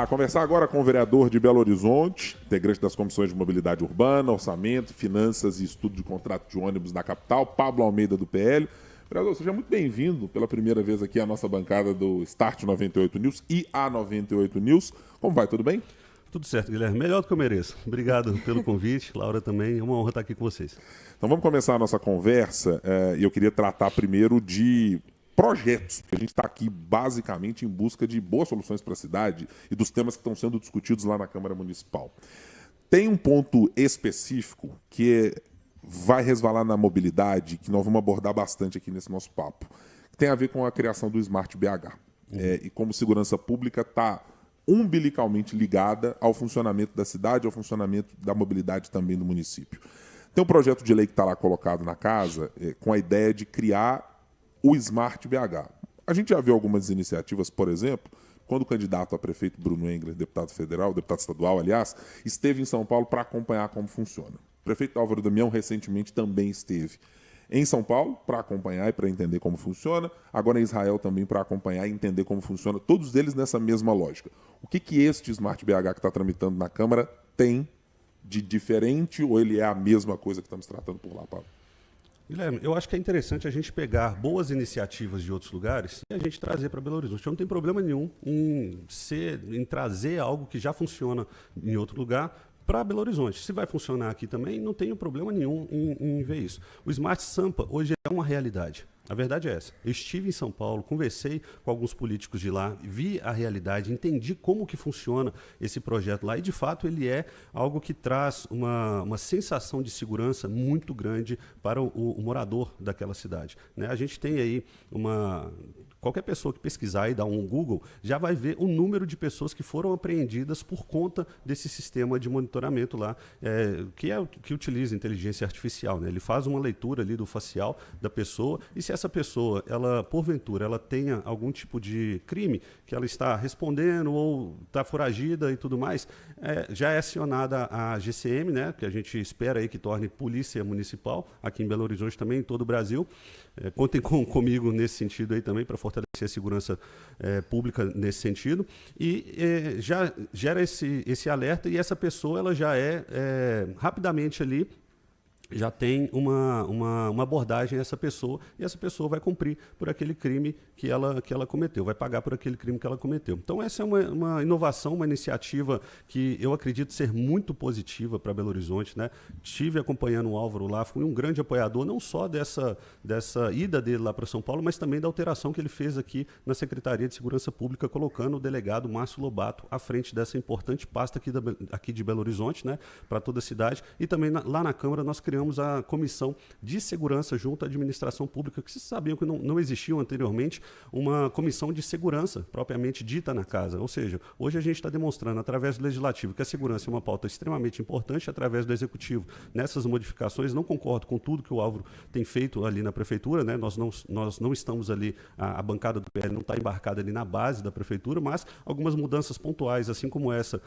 Conversar agora com o vereador de Belo Horizonte, integrante das comissões de mobilidade urbana, orçamento, finanças e estudo de contrato de ônibus da capital, Pablo Almeida do PL. Vereador, seja muito bem-vindo pela primeira vez aqui à nossa bancada do Start 98 News e a 98 News. Como vai? Tudo bem? Tudo certo, Guilherme. Melhor do que eu mereço. Obrigado pelo convite. Laura também. É uma honra estar aqui com vocês. Então vamos começar a nossa conversa e eu queria tratar primeiro de projetos, porque a gente está aqui basicamente em busca de boas soluções para a cidade e dos temas que estão sendo discutidos lá na Câmara Municipal. Tem um ponto específico que vai resvalar na mobilidade, que nós vamos abordar bastante aqui nesse nosso papo, que tem a ver com a criação do Smart BH. E como segurança pública está umbilicalmente ligada ao funcionamento da cidade, ao funcionamento da mobilidade também do município. Tem um projeto de lei que está lá colocado na casa com a ideia de criar o Smart BH. A gente já viu algumas iniciativas, por exemplo, quando o candidato a prefeito Bruno Engler, deputado federal, deputado estadual, aliás, esteve em São Paulo para acompanhar como funciona. O prefeito Álvaro Damião recentemente também esteve em São Paulo para acompanhar e para entender como funciona, agora em Israel também para acompanhar e entender como funciona, todos eles nessa mesma lógica. O que este Smart BH que está tramitando na Câmara tem de diferente ou ele é a mesma coisa que estamos tratando por lá, Paulo? Guilherme, eu acho que é interessante a gente pegar boas iniciativas de outros lugares e a gente trazer para Belo Horizonte. Eu não tem problema nenhum em trazer algo que já funciona em outro lugar para Belo Horizonte. Se vai funcionar aqui também, não tenho problema nenhum em ver isso. O Smart Sampa hoje é uma realidade. A verdade é essa. Eu estive em São Paulo, conversei com alguns políticos de lá, vi a realidade, entendi como que funciona esse projeto lá e, de fato, ele é algo que traz uma sensação de segurança muito grande para o morador daquela cidade, né? A gente tem aí qualquer pessoa que pesquisar e dar um Google já vai ver o número de pessoas que foram apreendidas por conta desse sistema de monitoramento lá, que utiliza inteligência artificial, né? Ele faz uma leitura ali do facial da pessoa e se essa pessoa, porventura, ela tenha algum tipo de crime que ela está respondendo ou está foragida e tudo mais, já é acionada a GCM, né? Que a gente espera aí que torne polícia municipal aqui em Belo Horizonte também, em todo o Brasil. Contem comigo nesse sentido aí também para fortalecer a segurança pública nesse sentido e já gera esse alerta e essa pessoa ela já rapidamente ali já tem uma abordagem a essa pessoa e essa pessoa vai cumprir por aquele crime que ela cometeu, vai pagar por aquele crime que ela cometeu. Então essa é uma inovação, uma iniciativa que eu acredito ser muito positiva para Belo Horizonte, né? Estive acompanhando o Álvaro lá, fui um grande apoiador não só dessa ida dele lá para São Paulo, mas também da alteração que ele fez aqui na Secretaria de Segurança Pública, colocando o delegado Márcio Lobato à frente dessa importante pasta aqui de Belo Horizonte, né? Para toda a cidade e também lá na Câmara nós criamos a Comissão de Segurança junto à Administração Pública, que vocês sabiam que não existia anteriormente uma comissão de segurança propriamente dita na casa. Ou seja, hoje a gente está demonstrando, através do Legislativo, que a segurança é uma pauta extremamente importante, através do Executivo. Nessas modificações, não concordo com tudo que o Álvaro tem feito ali na Prefeitura, né? Nós não estamos ali, a bancada do PL não está embarcada ali na base da Prefeitura, mas algumas mudanças pontuais, assim como essa,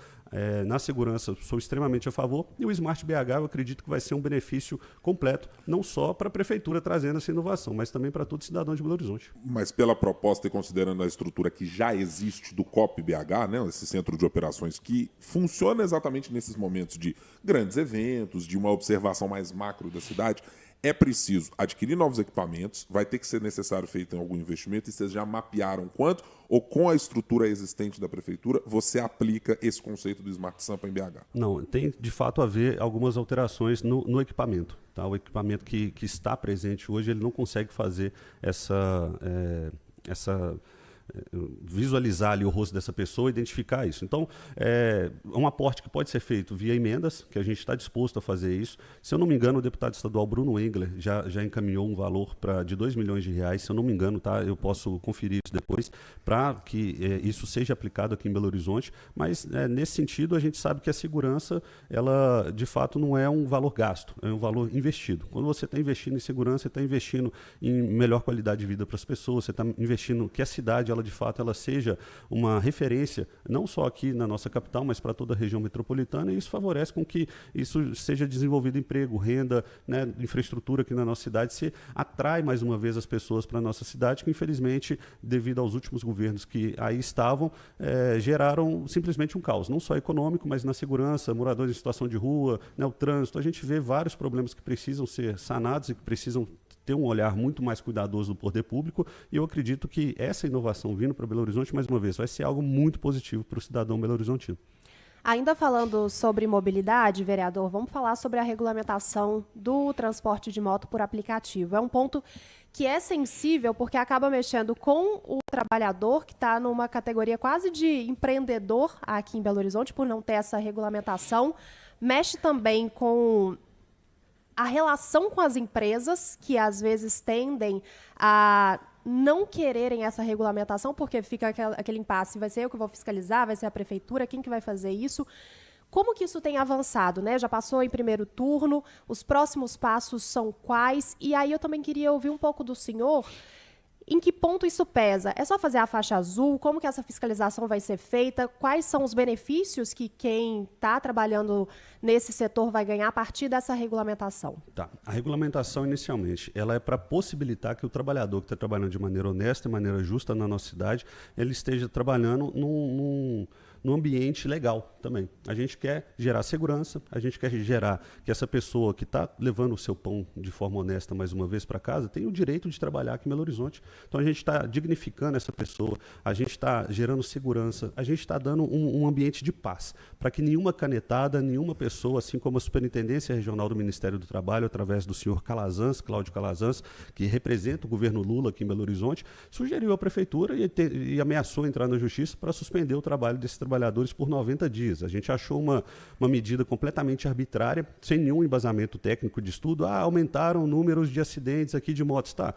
na segurança, sou extremamente a favor. E o Smart BH, eu acredito que vai ser um benefício completo, não só para a Prefeitura trazendo essa inovação, mas também para todo cidadão de Belo Horizonte. Mas pela proposta e considerando a estrutura que já existe do COP BH, né, esse centro de operações que funciona exatamente nesses momentos de grandes eventos, de uma observação mais macro da cidade, é preciso adquirir novos equipamentos, vai ter que ser necessário feito algum investimento e vocês já mapearam quanto ou com a estrutura existente da Prefeitura você aplica esse conceito do Smart Sampa em BH? Não, tem de fato a ver algumas alterações no equipamento. Tá? O equipamento que está presente hoje, ele não consegue fazer visualizar ali o rosto dessa pessoa, identificar isso. Então, é um aporte que pode ser feito via emendas, que a gente está disposto a fazer isso. Se eu não me engano, o deputado estadual Bruno Engler já encaminhou um valor de R$2 milhões, se eu não me engano, tá? Eu posso conferir isso depois, para que isso seja aplicado aqui em Belo Horizonte, mas nesse sentido a gente sabe que a segurança, ela de fato não é um valor gasto, é um valor investido. Quando você está investindo em segurança, você está investindo em melhor qualidade de vida para as pessoas, você está investindo que a cidade ela de fato ela seja uma referência, não só aqui na nossa capital, mas para toda a região metropolitana, e isso favorece com que isso seja desenvolvido emprego, renda, né, infraestrutura aqui na nossa cidade, se atrai mais uma vez as pessoas para a nossa cidade, que infelizmente, devido aos últimos governos que aí estavam, geraram simplesmente um caos, não só econômico, mas na segurança, moradores em situação de rua, né, o trânsito. A gente vê vários problemas que precisam ser sanados e que precisam ter um olhar muito mais cuidadoso do poder público, e eu acredito que essa inovação vindo para Belo Horizonte, mais uma vez, vai ser algo muito positivo para o cidadão belo-horizontino. Ainda falando sobre mobilidade, vereador, vamos falar sobre a regulamentação do transporte de moto por aplicativo. É um ponto que é sensível porque acaba mexendo com o trabalhador que está numa categoria quase de empreendedor aqui em Belo Horizonte, por não ter essa regulamentação. Mexe também com a relação com as empresas, que às vezes tendem a não quererem essa regulamentação, porque fica aquele impasse, vai ser eu que vou fiscalizar, vai ser a prefeitura, quem que vai fazer isso? Como que isso tem avançado, né? Já passou em primeiro turno, os próximos passos são quais? E aí eu também queria ouvir um pouco do senhor, em que ponto isso pesa? É só fazer a faixa azul? Como que essa fiscalização vai ser feita? Quais são os benefícios que quem está trabalhando nesse setor vai ganhar a partir dessa regulamentação? Tá. A regulamentação, inicialmente, ela é para possibilitar que o trabalhador que está trabalhando de maneira honesta e maneira justa na nossa cidade, ele esteja trabalhando num ambiente legal também. A gente quer gerar segurança, a gente quer gerar que essa pessoa que está levando o seu pão de forma honesta mais uma vez para casa tenha o direito de trabalhar aqui em Belo Horizonte. Então a gente está dignificando essa pessoa, a gente está gerando segurança, a gente está dando um ambiente de paz para que nenhuma canetada, nenhuma pessoa, assim como a Superintendência Regional do Ministério do Trabalho, através do senhor Calazans, Cláudio Calazans, que representa o governo Lula aqui em Belo Horizonte, sugeriu à prefeitura e ameaçou entrar na justiça para suspender o trabalho desses trabalhadores por 90 dias. A gente achou uma medida completamente arbitrária, sem nenhum embasamento técnico de estudo. Aumentaram números de acidentes aqui de motos. Tá.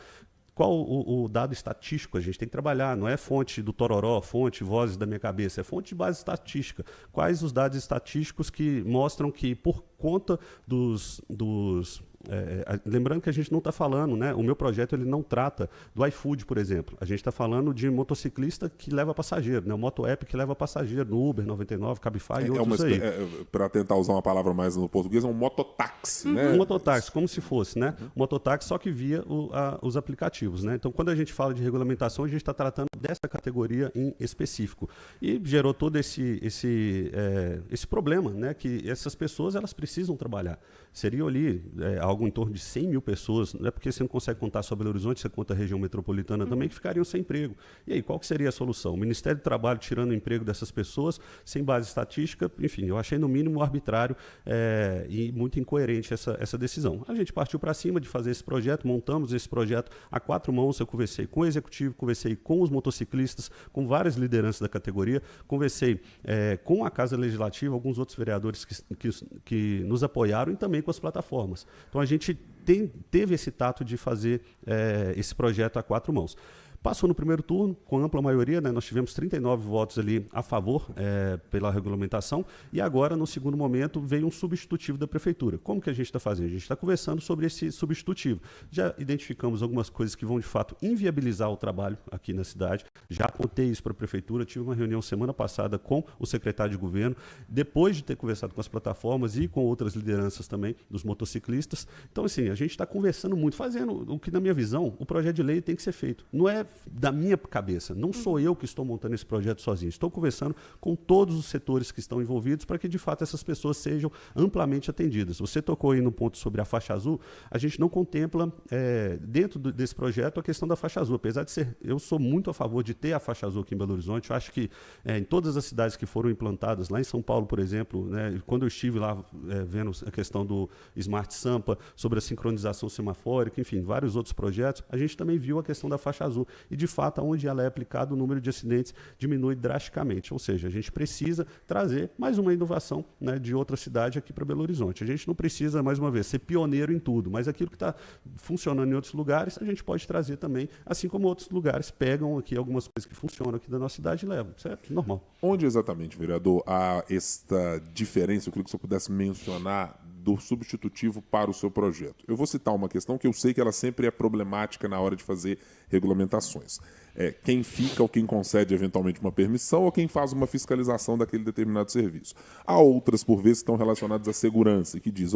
Qual o dado estatístico? A gente tem que trabalhar, não é fonte do Tororó, fonte, vozes da minha cabeça, é fonte de base estatística. Quais os dados estatísticos que mostram que, por conta lembrando que a gente não está falando, né? O meu projeto ele não trata do iFood, por exemplo. A gente está falando de motociclista que leva passageiro, né? O moto-app que leva passageiro, no Uber, 99, Cabify e outros aí. Para tentar usar uma palavra mais no português, é um mototáxi, né? Um mototáxi, como se fosse, né? Um mototáxi, só que via os aplicativos, né? Então, quando a gente fala de regulamentação, a gente está tratando dessa categoria em específico. E gerou todo esse problema, né? Que essas pessoas, elas precisam trabalhar. Seriam ali algo em torno de 100 mil pessoas, não é porque você não consegue contar só Belo Horizonte, você conta a região metropolitana também, que ficariam sem emprego. E aí, qual que seria a solução? O Ministério do Trabalho tirando o emprego dessas pessoas, sem base estatística, enfim, eu achei no mínimo arbitrário e muito incoerente essa decisão. A gente partiu para cima de fazer esse projeto, montamos esse projeto a 4 mãos, eu conversei com o executivo, conversei com os motociclistas, com várias lideranças da categoria, conversei com a Casa Legislativa, alguns outros vereadores que nos apoiaram e também com as plataformas. Então a gente teve esse tato de fazer esse projeto a 4 mãos. Passou no primeiro turno, com ampla maioria, né? Nós tivemos 39 votos ali a favor pela regulamentação, e agora, no segundo momento, veio um substitutivo da prefeitura. Como que a gente está fazendo? A gente está conversando sobre esse substitutivo. Já identificamos algumas coisas que vão, de fato, inviabilizar o trabalho aqui na cidade. Já contei isso para a prefeitura, tive uma reunião semana passada com o secretário de governo, depois de ter conversado com as plataformas e com outras lideranças também dos motociclistas. Então, assim, a gente está conversando muito, fazendo o que, na minha visão, o projeto de lei tem que ser feito. Não é da minha cabeça, não sou eu que estou montando esse projeto sozinho, estou conversando com todos os setores que estão envolvidos para que de fato essas pessoas sejam amplamente atendidas. Você tocou aí no ponto sobre a faixa azul, a gente não contempla dentro desse projeto a questão da faixa azul, apesar de eu sou muito a favor de ter a faixa azul aqui em Belo Horizonte. Eu acho que em todas as cidades que foram implantadas, lá em São Paulo, por exemplo, né, quando eu estive lá vendo a questão do Smart Sampa, sobre a sincronização semafórica, enfim, vários outros projetos, a gente também viu a questão da faixa azul. E, de fato, onde ela é aplicada, o número de acidentes diminui drasticamente. Ou seja, a gente precisa trazer mais uma inovação, né, de outra cidade aqui para Belo Horizonte. A gente não precisa, mais uma vez, ser pioneiro em tudo, mas aquilo que está funcionando em outros lugares, a gente pode trazer também, assim como outros lugares pegam aqui algumas coisas que funcionam aqui da nossa cidade e levam. Isso é normal. Onde exatamente, vereador, há esta diferença? Eu queria que você pudesse mencionar do substitutivo para o seu projeto? Eu vou citar uma questão que eu sei que ela sempre é problemática na hora de fazer regulamentações. Quem fica ou quem concede eventualmente uma permissão ou quem faz uma fiscalização daquele determinado serviço. Há outras, por vezes, que estão relacionadas à segurança, que diz,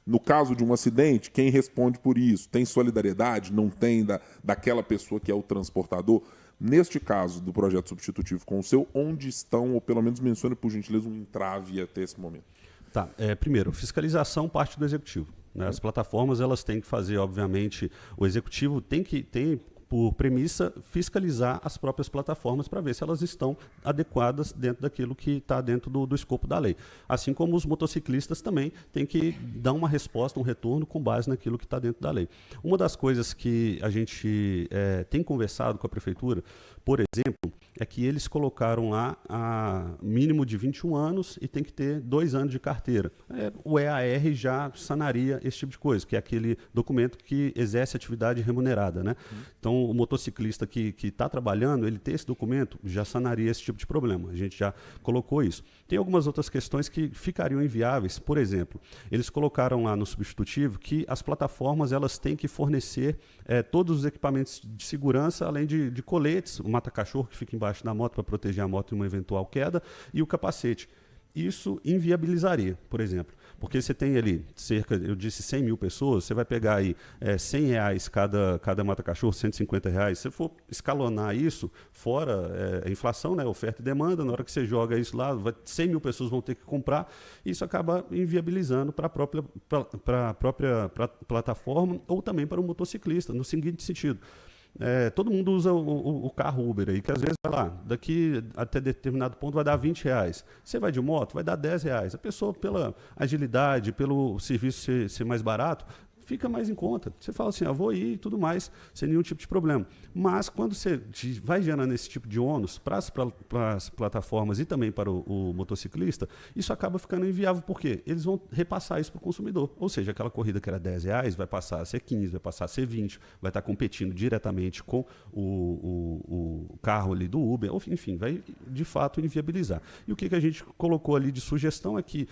no caso de um acidente, quem responde por isso? Tem solidariedade? Não tem daquela pessoa que é o transportador? Neste caso do projeto substitutivo com o seu, onde estão, ou pelo menos mencione por gentileza, um entrave até esse momento? Tá. Primeiro, fiscalização parte do executivo, né? As plataformas elas têm que fazer, obviamente, o executivo tem por premissa, fiscalizar as próprias plataformas para ver se elas estão adequadas dentro daquilo que está dentro do escopo da lei. Assim como os motociclistas também têm que dar uma resposta, um retorno com base naquilo que está dentro da lei. Uma das coisas que a gente tem conversado com a Prefeitura, por exemplo, é que eles colocaram lá a mínimo de 21 anos e tem que ter 2 anos de carteira. O EAR já sanaria esse tipo de coisa, que é aquele documento que exerce atividade remunerada, né? Então, o motociclista que está trabalhando, ele ter esse documento já sanaria esse tipo de problema. A gente já colocou isso. Tem algumas outras questões que ficariam inviáveis. Por exemplo, eles colocaram lá no substitutivo que as plataformas elas têm que fornecer todos os equipamentos de segurança, além de coletes, o mata-cachorro que fica embaixo da moto para proteger a moto de uma eventual queda, e o capacete. Isso inviabilizaria, por exemplo, porque você tem ali cerca, eu disse 100 mil pessoas, você vai pegar aí R$100 cada mata-cachorro, R$150, se você for escalonar isso, fora a inflação, né, oferta e demanda, na hora que você joga isso lá, 100 mil pessoas vão ter que comprar, e isso acaba inviabilizando para a própria plataforma ou também para o motociclista, no seguinte sentido. Todo mundo usa o carro Uber aí, que às vezes vai lá, daqui até determinado ponto vai dar R$20. Você vai de moto, vai dar R$10. A pessoa, pela agilidade, pelo serviço ser mais barato, fica mais em conta. Você fala assim, vou ir e tudo mais, sem nenhum tipo de problema. Mas quando você vai gerando esse tipo de ônus para as plataformas e também para o motociclista, isso acaba ficando inviável, porque eles vão repassar isso para o consumidor. Ou seja, aquela corrida que era R$10 vai passar a ser 15, vai passar a ser 20, vai estar competindo diretamente com o carro ali do Uber, enfim, vai de fato inviabilizar. E o que a gente colocou ali de sugestão é que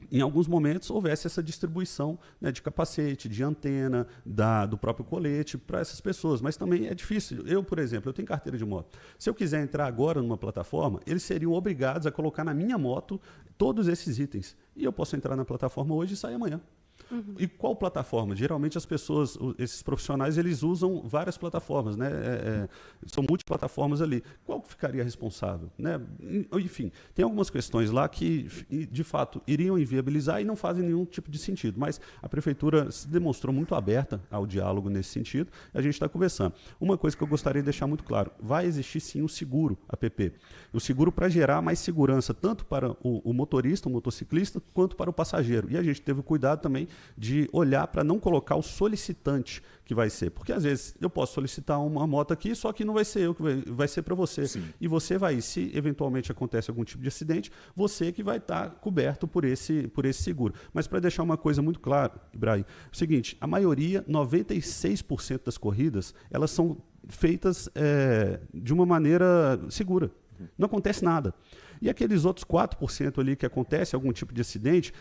em alguns momentos houvesse essa distribuição, né, de capacete, de antena, do próprio colete para essas pessoas. Mas também é difícil. Eu, por exemplo, eu tenho carteira de moto. Se eu quiser entrar agora numa plataforma, eles seriam obrigados a colocar na minha moto todos esses itens. E eu posso entrar na plataforma hoje e sair amanhã. Uhum. E qual plataforma? Geralmente as pessoas, esses profissionais, eles usam várias plataformas, né? São multiplataformas ali. Qual que ficaria responsável? Né? Enfim, tem algumas questões lá que, de fato, iriam inviabilizar e não fazem nenhum tipo de sentido. Mas a Prefeitura se demonstrou muito aberta ao diálogo nesse sentido. A gente está conversando. Uma coisa que eu gostaria de deixar muito claro, vai existir sim um seguro APP. O seguro para gerar mais segurança, tanto para o motorista, o motociclista, quanto para o passageiro. E a gente teve o cuidado também de olhar para não colocar o solicitante que vai ser. Porque, às vezes, eu posso solicitar uma moto aqui, só que não vai ser eu, que vai ser para você. Sim. E você vai, se eventualmente acontece algum tipo de acidente, você que vai estar coberto por esse seguro. Mas, para deixar uma coisa muito clara, Ibrahim, é o seguinte, a maioria, 96% das corridas, elas são feitas de uma maneira segura. Não acontece nada. E aqueles outros 4% ali que acontece algum tipo de acidente,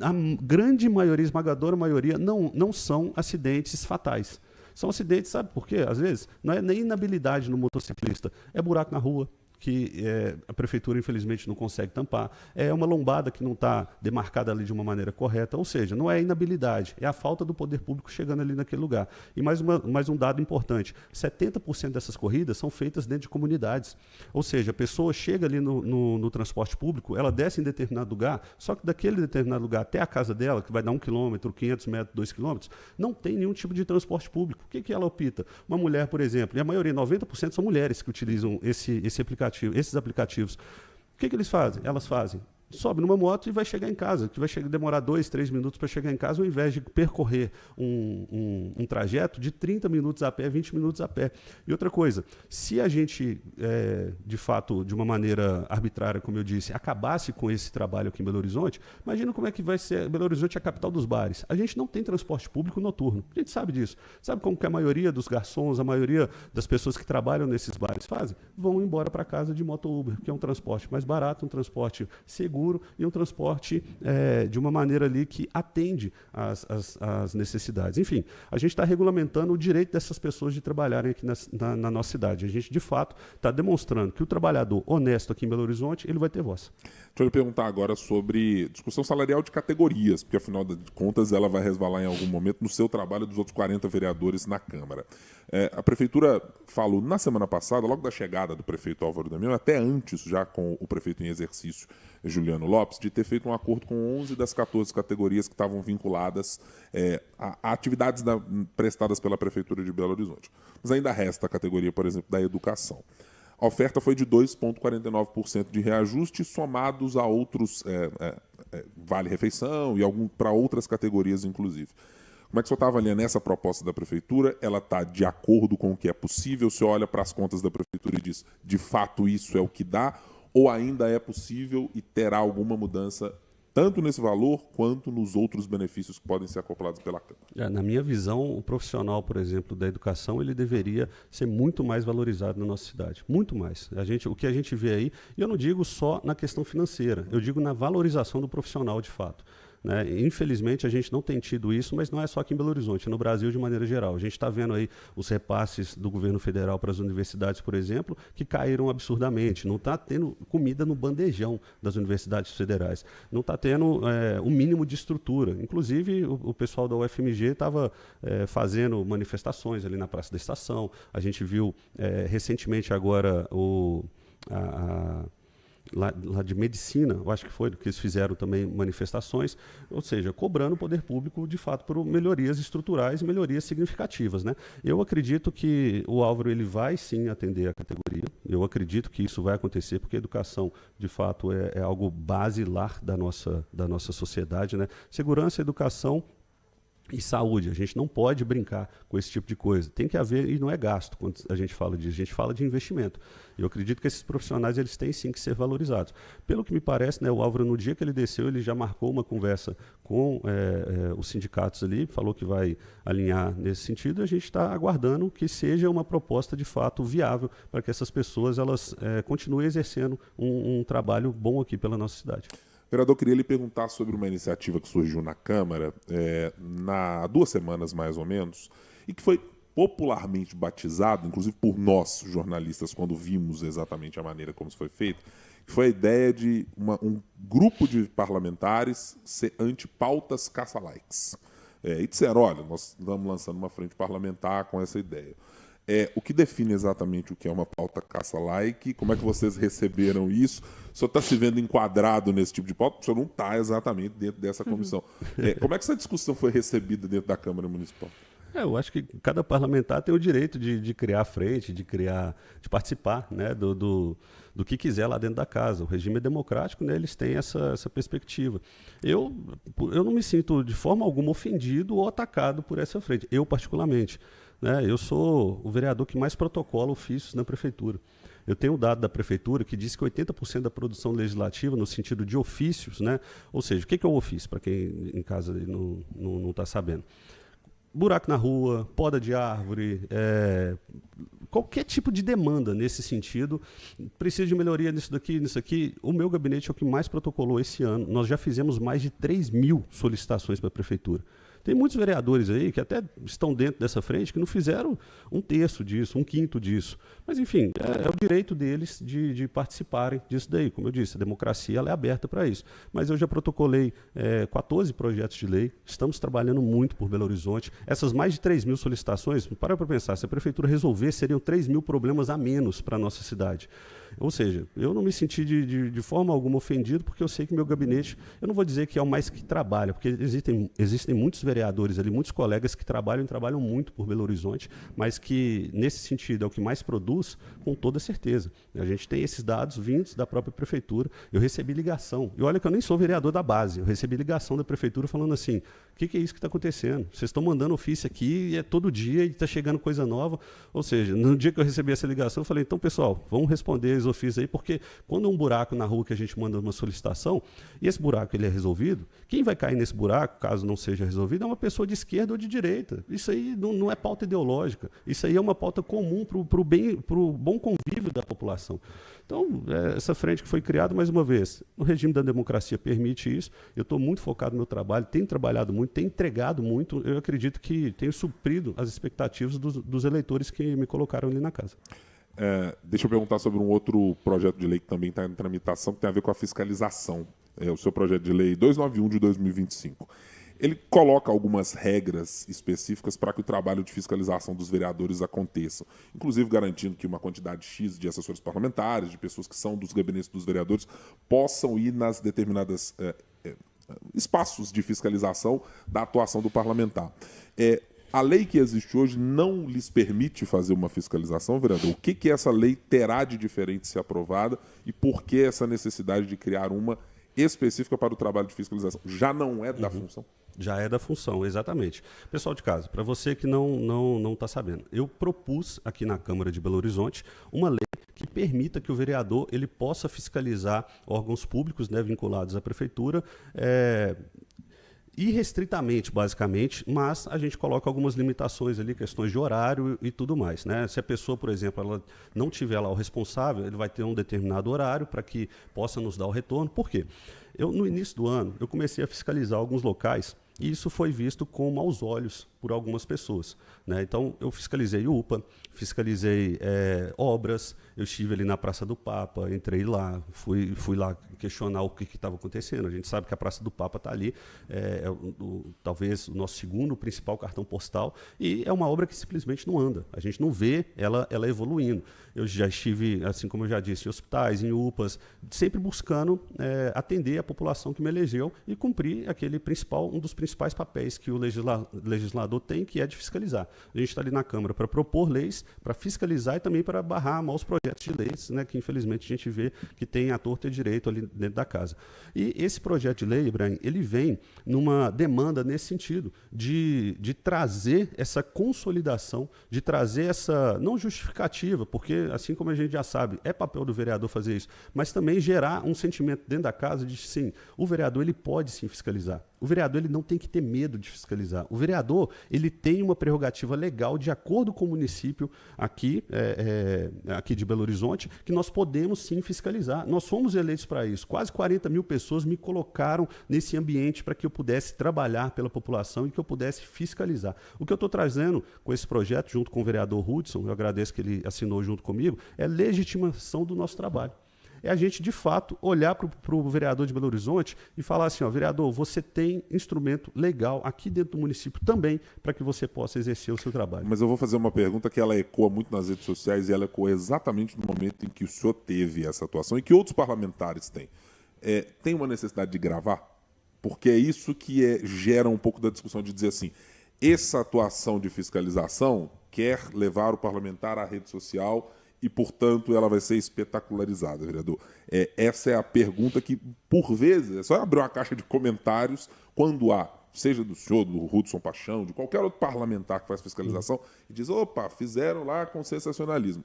a grande maioria, esmagadora maioria, não são acidentes fatais. São acidentes, sabe por quê? Às vezes, não é nem inabilidade no motociclista, é buraco na rua, que a Prefeitura, infelizmente, não consegue tampar. É uma lombada que não está demarcada ali de uma maneira correta. Ou seja, não é inabilidade, é a falta do poder público chegando ali naquele lugar. E mais um dado importante, 70% dessas corridas são feitas dentro de comunidades. Ou seja, a pessoa chega ali no transporte público, ela desce em determinado lugar, só que daquele determinado lugar até a casa dela, que vai dar 1 quilômetro, 500 metros, 2 quilômetros, não tem nenhum tipo de transporte público. O que ela opta? Uma mulher, por exemplo, e a maioria, 90%, são mulheres que utilizam esse aplicativo. Esses aplicativos, o que eles fazem? Elas fazem, sobe numa moto e vai chegar em casa, que vai demorar 2, 3 minutos para chegar em casa, ao invés de percorrer um trajeto de 30 minutos a pé, 20 minutos a pé. E outra coisa, se a gente, de fato, de uma maneira arbitrária, como eu disse, acabasse com esse trabalho aqui em Belo Horizonte, imagina como é que vai ser. Belo Horizonte é a capital dos bares. A gente não tem transporte público noturno. A gente sabe disso. Sabe como que a maioria dos garçons, a maioria das pessoas que trabalham nesses bares fazem? Vão embora para casa de moto Uber, que é um transporte mais barato, um transporte seguro, seguro e um transporte de uma maneira ali que atende às necessidades. Enfim, a gente está regulamentando o direito dessas pessoas de trabalharem aqui na nossa cidade. A gente, de fato, está demonstrando que o trabalhador honesto aqui em Belo Horizonte, ele vai ter voz. Deixa eu lhe perguntar agora sobre discussão salarial de categorias, porque, afinal de contas, ela vai resvalar em algum momento no seu trabalho dos outros 40 vereadores na Câmara. A Prefeitura falou na semana passada, logo da chegada do prefeito Álvaro Damião, até antes, já com o prefeito em exercício, Juliano Lopes, de ter feito um acordo com 11 das 14 categorias que estavam vinculadas a atividades prestadas pela Prefeitura de Belo Horizonte. Mas ainda resta a categoria, por exemplo, da educação. A oferta foi de 2,49% de reajuste, somados a outros vale-refeição e para outras categorias, inclusive. Como é que o senhor está avaliando essa proposta da Prefeitura? Ela está de acordo com o que é possível? O senhor olha para as contas da Prefeitura e diz, de fato, isso é o que dá? Ou ainda é possível e terá alguma mudança tanto nesse valor quanto nos outros benefícios que podem ser acoplados pela Câmara? Na minha visão, o profissional, por exemplo, da educação, ele deveria ser muito mais valorizado na nossa cidade. Muito mais. O que a gente vê aí, e eu não digo só na questão financeira, eu digo na valorização do profissional de fato. Infelizmente, a gente não tem tido isso, mas não é só aqui em Belo Horizonte, é no Brasil de maneira geral. A gente está vendo aí os repasses do governo federal para as universidades, por exemplo, que caíram absurdamente. Não está tendo comida no bandejão das universidades federais. Não está tendo o mínimo de estrutura. Inclusive, o pessoal da UFMG estava fazendo manifestações ali na Praça da Estação. A gente viu recentemente agora lá de medicina, eu acho que foi, que eles fizeram também manifestações, ou seja, cobrando o poder público, de fato, por melhorias estruturais e melhorias significativas, né? Eu acredito que o Álvaro ele vai sim atender a categoria, eu acredito que isso vai acontecer, porque a educação, de fato, é algo basilar da nossa sociedade, né? Segurança, educação e saúde, a gente não pode brincar com esse tipo de coisa. Tem que haver, e não é gasto quando a gente fala disso, a gente fala de investimento. Eu acredito que esses profissionais eles têm sim que ser valorizados. Pelo que me parece, né, o Álvaro, no dia que ele desceu, ele já marcou uma conversa com os sindicatos ali, falou que vai alinhar nesse sentido, e a gente está aguardando que seja uma proposta de fato viável para que essas pessoas elas continuem exercendo um trabalho bom aqui pela nossa cidade. Vereador, queria lhe perguntar sobre uma iniciativa que surgiu na Câmara há 2 semanas, mais ou menos, e que foi popularmente batizado, inclusive por nós, jornalistas, quando vimos exatamente a maneira como isso foi feito, que foi a ideia de um grupo de parlamentares ser anti-pautas caça-likes. E disseram, olha, nós estamos lançando uma frente parlamentar com essa ideia. O que define exatamente o que é uma pauta caça-like? Como é que vocês receberam isso? O senhor está se vendo enquadrado nesse tipo de pauta? O senhor não está exatamente dentro dessa comissão. Como é que essa discussão foi recebida dentro da Câmara Municipal? Eu acho que cada parlamentar tem o direito de criar frente, de participar, né, do que quiser lá dentro da casa. O regime é democrático, né, eles têm essa perspectiva. Eu não me sinto de forma alguma ofendido ou atacado por essa frente, eu particularmente. Eu sou o vereador que mais protocola ofícios na Prefeitura. Eu tenho um dado da Prefeitura que diz que 80% da produção legislativa, no sentido de ofícios, né? Ou seja, o que é o ofício, para quem em casa não está sabendo? Buraco na rua, poda de árvore, qualquer tipo de demanda nesse sentido, precisa de melhoria nisso daqui, nisso aqui. O meu gabinete é o que mais protocolou esse ano. Nós já fizemos mais de 3.000 solicitações para a Prefeitura. Tem muitos vereadores aí que até estão dentro dessa frente que não fizeram 1/3 disso, 1/5 disso. Mas, enfim, é o direito deles de participarem disso daí. Como eu disse, a democracia ela é aberta para isso. Mas eu já protocolei 14 projetos de lei, estamos trabalhando muito por Belo Horizonte. Essas mais de 3.000 solicitações, para pensar, se a Prefeitura resolver, seriam 3.000 problemas a menos para a nossa cidade. Ou seja, eu não me senti de forma alguma ofendido, porque eu sei que meu gabinete, eu não vou dizer que é o mais que trabalha, porque existem muitos vereadores ali, muitos colegas que trabalham muito por Belo Horizonte, mas que, nesse sentido, é o que mais produz, com toda certeza. A gente tem esses dados vindos da própria Prefeitura. Eu recebi ligação, e olha que eu nem sou vereador da base, eu recebi ligação da Prefeitura falando assim, o que é isso que está acontecendo? Vocês estão mandando ofício aqui, e é todo dia, e está chegando coisa nova. Ou seja, no dia que eu recebi essa ligação, eu falei, então, pessoal, vamos responder ofícios aí, porque quando um buraco na rua que a gente manda uma solicitação, e esse buraco ele é resolvido, quem vai cair nesse buraco, caso não seja resolvido, é uma pessoa de esquerda ou de direita. Isso aí não é pauta ideológica, isso aí é uma pauta comum para o bom convívio da população. Então, essa frente que foi criada, mais uma vez, o regime da democracia permite isso, eu estou muito focado no meu trabalho, tenho trabalhado muito, tenho entregado muito, eu acredito que tenho suprido as expectativas dos eleitores que me colocaram ali na casa. Deixa eu perguntar sobre um outro projeto de lei que também está em tramitação, que tem a ver com a fiscalização. O seu projeto de lei 291 de 2025. Ele coloca algumas regras específicas para que o trabalho de fiscalização dos vereadores aconteça, inclusive garantindo que uma quantidade X de assessores parlamentares, de pessoas que são dos gabinetes dos vereadores, possam ir nas determinadas espaços de fiscalização da atuação do parlamentar. A lei que existe hoje não lhes permite fazer uma fiscalização, vereador? O que essa lei terá de diferente se aprovada e por que essa necessidade de criar uma específica para o trabalho de fiscalização? Já não é da função? Já é da função, exatamente. Pessoal de casa, para você que não está sabendo, eu propus aqui na Câmara de Belo Horizonte uma lei que permita que o vereador ele possa fiscalizar órgãos públicos, né, vinculados à prefeitura, irrestritamente, basicamente, mas a gente coloca algumas limitações ali, questões de horário e tudo mais, né? Se a pessoa, por exemplo, ela não tiver lá o responsável, ele vai ter um determinado horário para que possa nos dar o retorno. Por quê? No início do ano, eu comecei a fiscalizar alguns locais e isso foi visto com maus olhos por algumas pessoas, né? Então, eu fiscalizei UPA, fiscalizei obras, eu estive ali na Praça do Papa, entrei lá, fui lá questionar o que estava acontecendo. A gente sabe que a Praça do Papa está ali, talvez o nosso segundo principal cartão postal, e é uma obra que simplesmente não anda. A gente não vê ela evoluindo. Eu já estive, assim como eu já disse, em hospitais, em UPAs, sempre buscando atender a população que me elegeu e cumprir um dos principais papéis que o legislador tem, que é de fiscalizar. A gente está ali na Câmara para propor leis, para fiscalizar e também para barrar maus projetos de leis, né, que infelizmente a gente vê que tem à torta e direito ali dentro da casa. E esse projeto de lei, Ibrahim, ele vem numa demanda nesse sentido, de trazer essa consolidação, de trazer essa, não justificativa, porque assim como a gente já sabe, é papel do vereador fazer isso, mas também gerar um sentimento dentro da casa de sim, o vereador ele pode sim fiscalizar. O vereador ele não tem que ter medo de fiscalizar. O vereador ele tem uma prerrogativa legal de acordo com o município aqui de Belo Horizonte, que nós podemos sim fiscalizar. Nós fomos eleitos para isso. Quase 40 mil pessoas me colocaram nesse ambiente para que eu pudesse trabalhar pela população e que eu pudesse fiscalizar. O que eu estou trazendo com esse projeto, junto com o vereador Hudson, eu agradeço que ele assinou junto comigo, é legitimação do nosso trabalho. É a gente, de fato, olhar para o vereador de Belo Horizonte e falar assim, ó, vereador, você tem instrumento legal aqui dentro do município também para que você possa exercer o seu trabalho. Mas eu vou fazer uma pergunta que ela ecoa muito nas redes sociais e ela ecoa exatamente no momento em que o senhor teve essa atuação e que outros parlamentares têm. Tem uma necessidade de gravar? Porque é isso que gera um pouco da discussão de dizer assim, essa atuação de fiscalização quer levar o parlamentar à rede social e, portanto, ela vai ser espetacularizada, vereador. Essa é a pergunta que, por vezes, é só abrir uma caixa de comentários quando há, seja do senhor, do Hudson Paixão, de qualquer outro parlamentar que faz fiscalização, e diz, opa, fizeram lá com sensacionalismo.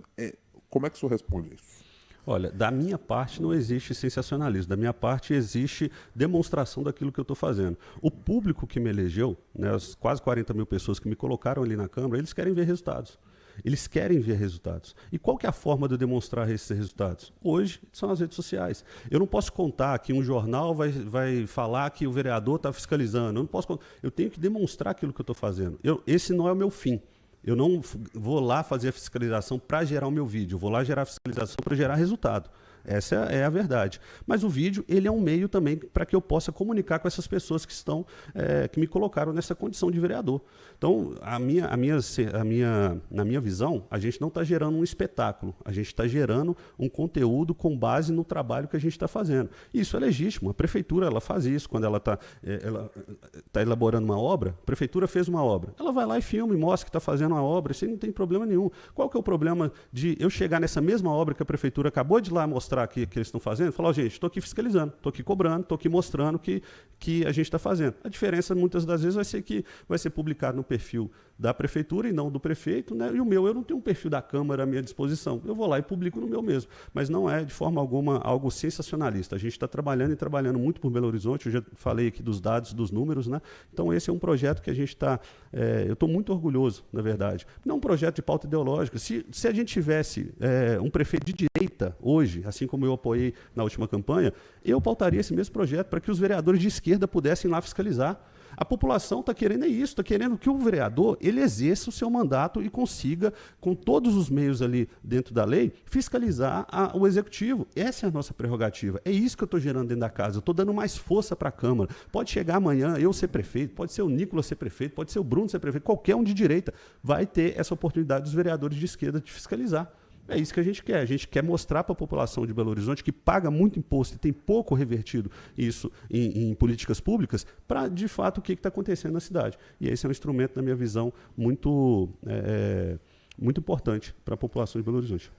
Como é que o senhor responde a isso? Olha, da minha parte não existe sensacionalismo, da minha parte existe demonstração daquilo que eu estou fazendo. O público que me elegeu, né, as quase 40 mil pessoas que me colocaram ali na Câmara, eles querem ver resultados. Eles querem ver resultados. E qual que é a forma de eu demonstrar esses resultados? Hoje são as redes sociais. Eu não posso contar que um jornal vai falar que o vereador está fiscalizando. Eu tenho que demonstrar aquilo que eu estou fazendo. Esse não é o meu fim. Eu não vou lá fazer a fiscalização para gerar o meu vídeo. Eu vou lá gerar a fiscalização para gerar resultado. Essa é a verdade. Mas o vídeo, ele é um meio também para que eu possa comunicar com essas pessoas que que me colocaram nessa condição de vereador. Então, na minha visão, a gente não está gerando um espetáculo, a gente está gerando um conteúdo com base no trabalho que a gente está fazendo. Isso é legítimo, a prefeitura ela faz isso, quando ela está elaborando uma obra, a prefeitura fez uma obra, ela vai lá e filma e mostra que está fazendo uma obra, isso aí não tem problema nenhum. Qual que é o problema de eu chegar nessa mesma obra que a prefeitura acabou de lá mostrar que eles estão fazendo, falar, gente, estou aqui fiscalizando, estou aqui cobrando, estou aqui mostrando que a gente está fazendo. A diferença, muitas das vezes, vai ser que vai ser publicado no perfil da prefeitura e não do prefeito, né? E o meu, eu não tenho um perfil da Câmara à minha disposição. Eu vou lá e publico no meu mesmo. Mas não é, de forma alguma, algo sensacionalista. A gente está trabalhando muito por Belo Horizonte. Eu já falei aqui dos dados, dos números, né? Então, esse é um projeto que a gente está... eu estou muito orgulhoso, na verdade. Não um projeto de pauta ideológica. Se a gente tivesse um prefeito de direita hoje, assim como eu apoiei na última campanha, eu pautaria esse mesmo projeto para que os vereadores de esquerda pudessem lá fiscalizar. A população está querendo isso, está querendo que o vereador ele exerça o seu mandato e consiga, com todos os meios ali dentro da lei, fiscalizar o executivo. Essa é a nossa prerrogativa. É isso que eu estou gerando dentro da casa. Eu estou dando mais força para a Câmara. Pode chegar amanhã eu ser prefeito, pode ser o Nicolas ser prefeito, pode ser o Bruno ser prefeito, qualquer um de direita vai ter essa oportunidade dos vereadores de esquerda de fiscalizar. É isso que a gente quer. A gente quer mostrar para a população de Belo Horizonte que paga muito imposto e tem pouco revertido isso em políticas públicas para, de fato, o que está acontecendo na cidade. E esse é um instrumento, na minha visão, muito importante para a população de Belo Horizonte.